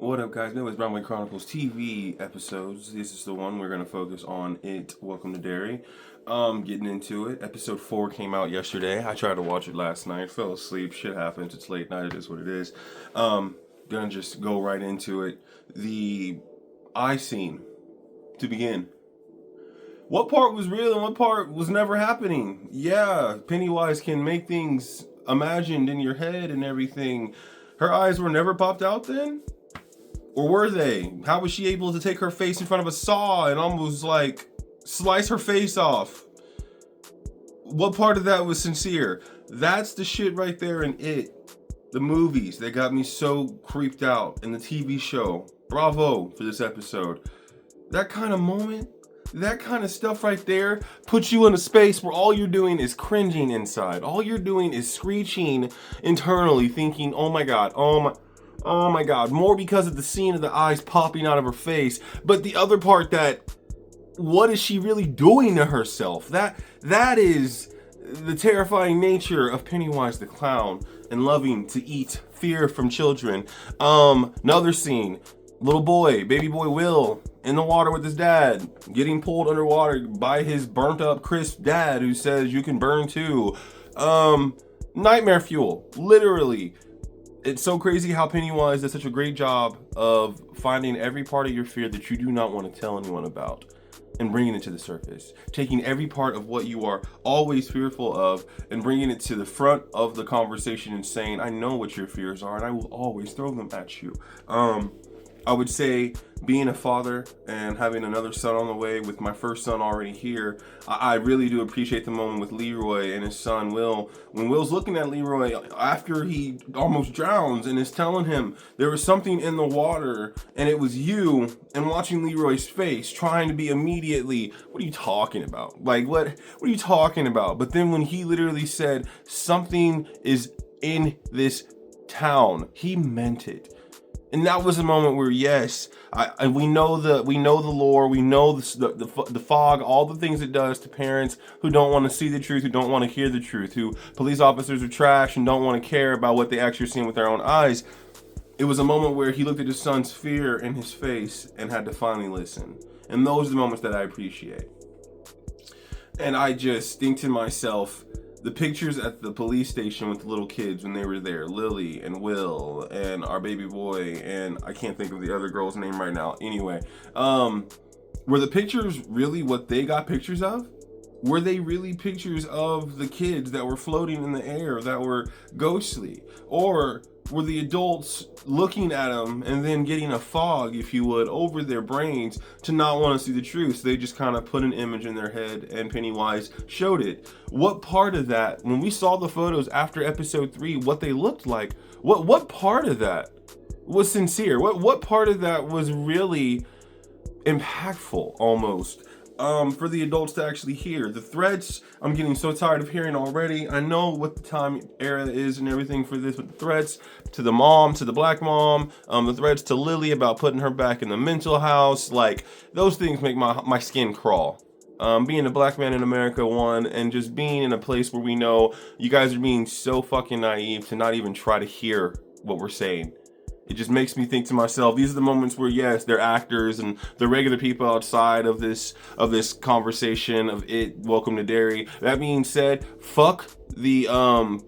What up, guys? No, it's Brownway Chronicles TV episodes. This is the one we're going to focus on. Welcome to Derry. Getting into it. Episode 4 came out yesterday. I tried to watch it last night. Fell asleep. Shit happens. It's late night. It is what it is. Gonna just go right into it. The eye scene to begin. What part was real and what part was never happening? Yeah, Pennywise can make things imagined in your head and everything. Her eyes were never popped out then? Or were they? How was she able to take her face in front of a saw and almost like slice her face off? What part of that was sincere? That's the shit right there in It. The movies that got me so creeped out, and the TV show. Bravo for this episode. That kind of moment, that kind of stuff right there puts you in a space where all you're doing is cringing inside. All you're doing is screeching internally, thinking, oh my god, oh my god, more because of the scene of the eyes popping out of her face, but the other part that, what is she really doing to herself? That is the terrifying nature of Pennywise the Clown and loving to eat fear from children. Another scene, little boy, baby boy Will, in the water with his dad, getting pulled underwater by his burnt up crisp dad who says you can burn too. Nightmare fuel, literally. It's so crazy how Pennywise does such a great job of finding every part of your fear that you do not want to tell anyone about and bringing it to the surface. Taking every part of what you are always fearful of and bringing it to the front of the conversation and saying, I know what your fears are and I will always throw them at you. I would say being a father and having another son on the way with my first son already here, I really do appreciate the moment with Leroy and his son Will. When Will's looking at Leroy after he almost drowns and is telling him there was something in the water and it was you, and watching Leroy's face trying to be immediately, what are you talking about? Like, what are you talking about? But then when he literally said something is in this town, he meant it. And that was a moment where, yes, we know the lore, we know the fog, all the things it does to parents who don't want to see the truth, who don't want to hear the truth, who police officers are trash and don't want to care about what they actually are seeing with their own eyes. It was a moment where he looked at his son's fear in his face and had to finally listen. And those are the moments that I appreciate. And I just think to myself, the pictures at the police station with the little kids when they were there, Lily and Will and our baby boy, and I can't think of the other girl's name right now. Anyway, were the pictures really what they got pictures of? Were they really pictures of the kids that were floating in the air that were ghostly? Or were the adults looking at them and then getting a fog, if you would, over their brains to not want to see the truth? So they just kind of put an image in their head and Pennywise showed it. What part of that, when we saw the photos after episode 3, what they looked like, what part of that was sincere? What part of that was really impactful almost? For the adults to actually hear. The threats, I'm getting so tired of hearing already. I know what the time era is and everything for this, but the threats to the mom, to the black mom, the threats to Lily about putting her back in the mental house, like, those things make my skin crawl. Being a black man in America, one, and just being in a place where we know you guys are being so fucking naive to not even try to hear what we're saying. It just makes me think to myself, these are the moments where, yes, they're actors and they're regular people outside of this conversation of It, Welcome to Derry. That being said, fuck the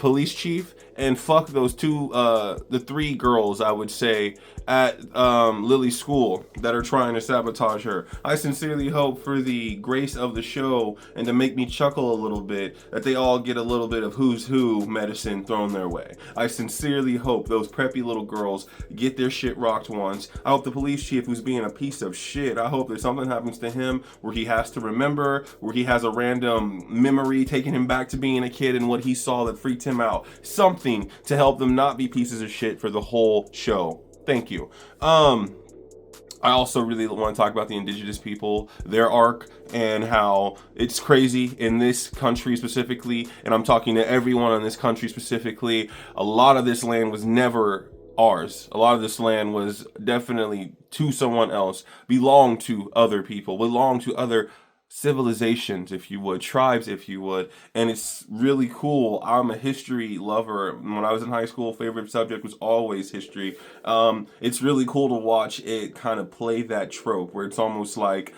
police chief and fuck those the 3 girls, I would say, at Lily's school that are trying to sabotage her. I sincerely hope for the grace of the show and to make me chuckle a little bit that they all get a little bit of who's who medicine thrown their way. I sincerely hope those preppy little girls get their shit rocked once. I hope the police chief, who's being a piece of shit, I hope that something happens to him where he has to remember, where he has a random memory taking him back to being a kid and what he saw that freaked him out. Something to help them not be pieces of shit for the whole show. Thank you. I also really want to talk about the indigenous people, their arc, and how it's crazy in this country specifically, and I'm talking to everyone in this country specifically. A lot of this land was never ours. A lot of this land was definitely to someone else, belonged to other people, belonged to other civilizations, if you would, tribes, if you would. And it's really cool. I'm a history lover. When I was in high school, favorite subject was always history. It's really cool to watch it kind of play that trope where it's almost like,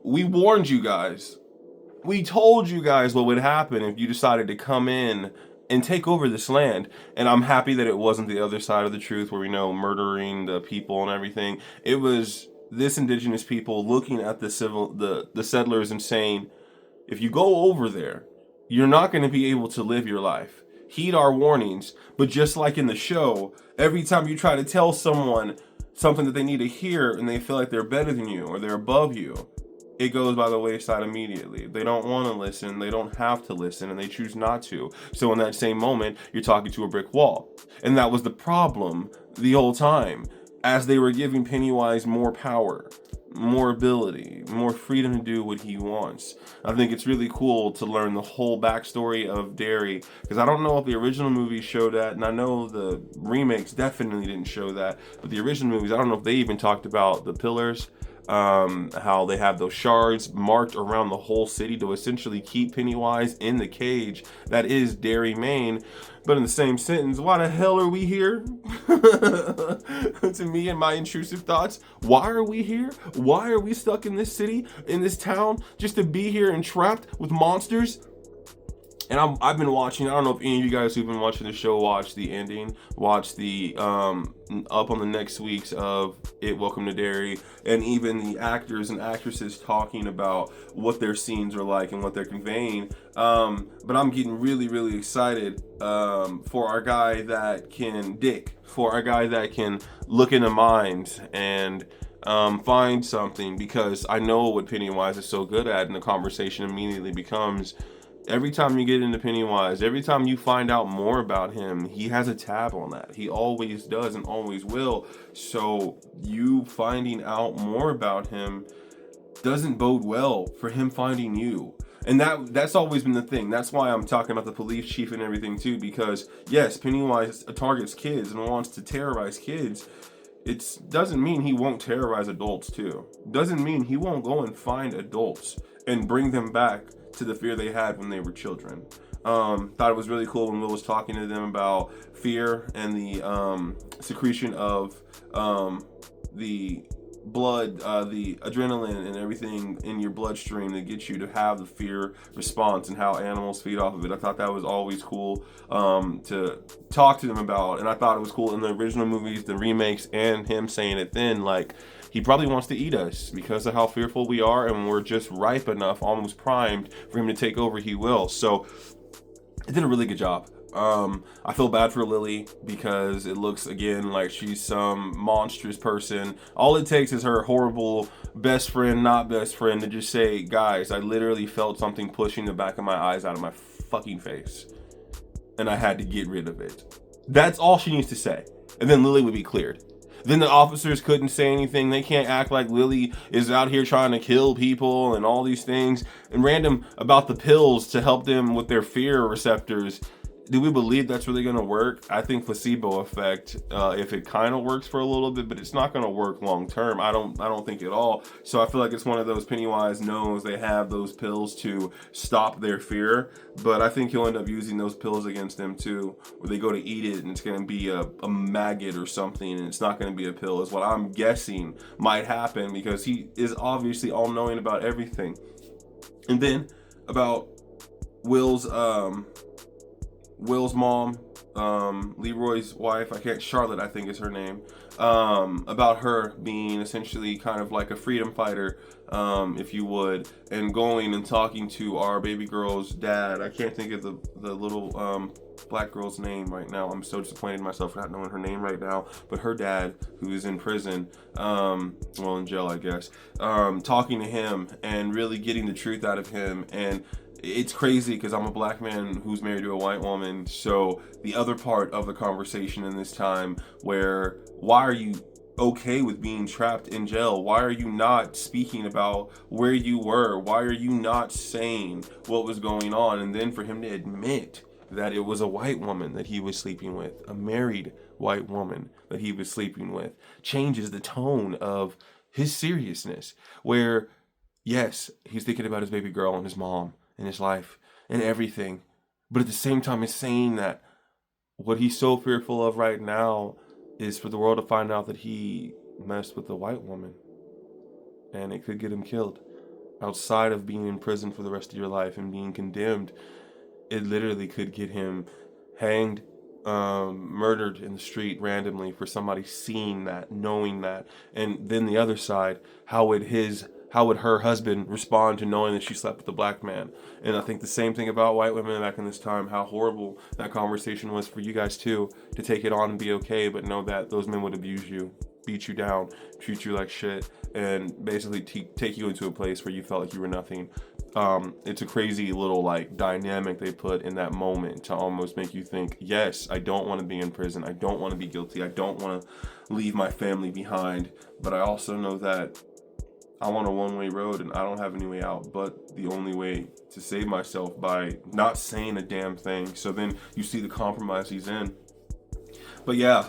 we warned you guys. We told you guys what would happen if you decided to come in and take over this land. And I'm happy that it wasn't the other side of the truth where we know murdering the people and everything. It was this indigenous people looking at the settlers and saying, if you go over there, you're not going to be able to live your life. Heed our warnings. But just like in the show, every time you try to tell someone something that they need to hear and they feel like they're better than you or they're above you, it goes by the wayside immediately. They don't want to listen, they don't have to listen, and they choose not to. So in that same moment, you're talking to a brick wall. And that was the problem the whole time. As they were giving Pennywise more power, more ability, more freedom to do what he wants. I think it's really cool to learn the whole backstory of Derry, because I don't know if the original movies show that, and I know the remakes definitely didn't show that, but the original movies, I don't know if they even talked about the pillars, how they have those shards marked around the whole city to essentially keep Pennywise in the cage that is Derry, Maine. But in the same sentence, why the hell are we here? To me and my intrusive thoughts, why are we here? Why are we stuck in this city, in this town, just to be here and trapped with monsters? And I've been watching, I don't know if any of you guys who've been watching the show watch the ending, watch the up on the next weeks of It Welcome to Derry, and even the actors and actresses talking about what their scenes are like and what they're conveying. But I'm getting really, really excited for our guy that can for our guy that can look into minds and find something, because I know what Pennywise is so good at, and the conversation immediately becomes, every time you get into Pennywise, every time you find out more about him, he has a tab on that. He always does and always will. So you finding out more about him doesn't bode well for him finding you. And that's always been the thing. That's why I'm talking about the police chief and everything too, because yes, Pennywise targets kids and wants to terrorize kids. It doesn't mean he won't terrorize adults too. Doesn't mean he won't go and find adults and bring them back to the fear they had when they were children. Thought it was really cool when Will was talking to them about fear and the secretion of the blood, the adrenaline and everything in your bloodstream that gets you to have the fear response, and how animals feed off of it. I thought that was always cool to talk to them about, and I thought it was cool in the original movies, the remakes, and him saying it then, like, he probably wants to eat us because of how fearful we are, and we're just ripe enough, almost primed for him to take over. He will. So it did a really good job. I feel bad for Lily because it looks again like she's some monstrous person. All it takes is her horrible best friend, not best friend, to just say, guys, I literally felt something pushing the back of my eyes out of my fucking face, and I had to get rid of it. That's all she needs to say, and then Lily would be cleared. Then the officers couldn't say anything. They can't act like Lily is out here trying to kill people and all these things. And random about the pills to help them with their fear receptors. Do we believe that's really going to work? I think placebo effect, if it kind of works for a little bit, but it's not going to work long term. I don't think at all. So I feel like it's one of those, Pennywise knows they have those pills to stop their fear, but I think he'll end up using those pills against them too, where they go to eat it and it's going to be a maggot or something, and it's not going to be a pill, is what I'm guessing might happen, because he is obviously all knowing about everything. And then about Will's mom, Leroy's wife, Charlotte, I think is her name, about her being essentially kind of like a freedom fighter, if you would, and going and talking to our baby girl's dad. I can't think of the little black girl's name right now. I'm so disappointed in myself for not knowing her name right now, but her dad, who is in prison, well, in jail, I guess, talking to him and really getting the truth out of him. And it's crazy because I'm a black man who's married to a white woman. So the other part of the conversation in this time, where why are you okay with being trapped in jail? Why are you not speaking about where you were? Why are you not saying what was going on? And then for him to admit that it was a white woman that he was sleeping with, a married white woman that he was sleeping with, changes the tone of his seriousness, where Yes, he's thinking about his baby girl and his mom and his life and everything. But at the same time, he's saying that what he's so fearful of right now is for the world to find out that he messed with a white woman and it could get him killed. Outside of being in prison for the rest of your life and being condemned, it literally could get him hanged, murdered in the street randomly for somebody seeing that, knowing that. And then the other side, how would her husband respond to knowing that she slept with a black man? And I think the same thing about white women back in this time, how horrible that conversation was for you guys too, to take it on and be okay, but know that those men would abuse you, beat you down, treat you like shit, and basically take you into a place where you felt like you were nothing. It's a crazy little like dynamic they put in that moment to almost make you think, yes, I don't want to be in prison. I don't want to be guilty. I don't want to leave my family behind. But I also know that I'm on a one-way road and I don't have any way out but the only way to save myself by not saying a damn thing. So then you see the compromise he's in. But yeah,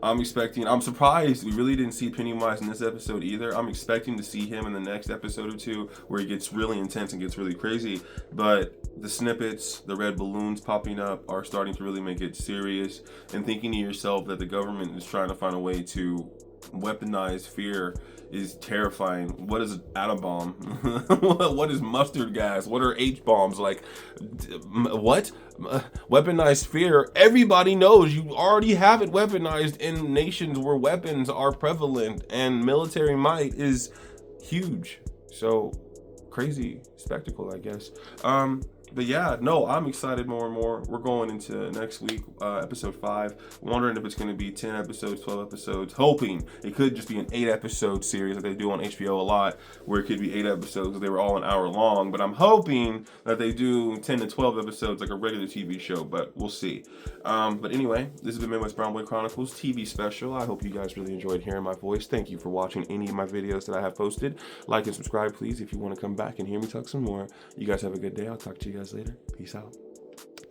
I'm surprised we really didn't see Pennywise in this episode either. I'm expecting to see him in the next episode or two where he gets really intense and gets really crazy. But the snippets, the red balloons popping up are starting to really make it serious. And thinking to yourself that the government is trying to find a way to weaponize fear is terrifying. What is an atom bomb? What is mustard gas? What are H bombs? Like, what? Weaponized fear. Everybody knows you already have it weaponized in nations where weapons are prevalent and military might is huge. So, crazy spectacle, I guess. But yeah, no, I'm excited more and more. We're going into next week, episode 5. Wondering if it's going to be 10 episodes, 12 episodes. Hoping it could just be an 8-episode series that they do on HBO a lot, where it could be 8 episodes because they were all an hour long. But I'm hoping that they do 10 to 12 episodes like a regular TV show, but we'll see. But anyway, this has been Midwest Brown Boy Chronicles TV special. I hope you guys really enjoyed hearing my voice. Thank you for watching any of my videos that I have posted. Like and subscribe, please, if you want to come back and hear me talk some more. You guys have a good day. I'll talk to you guys later. Peace out.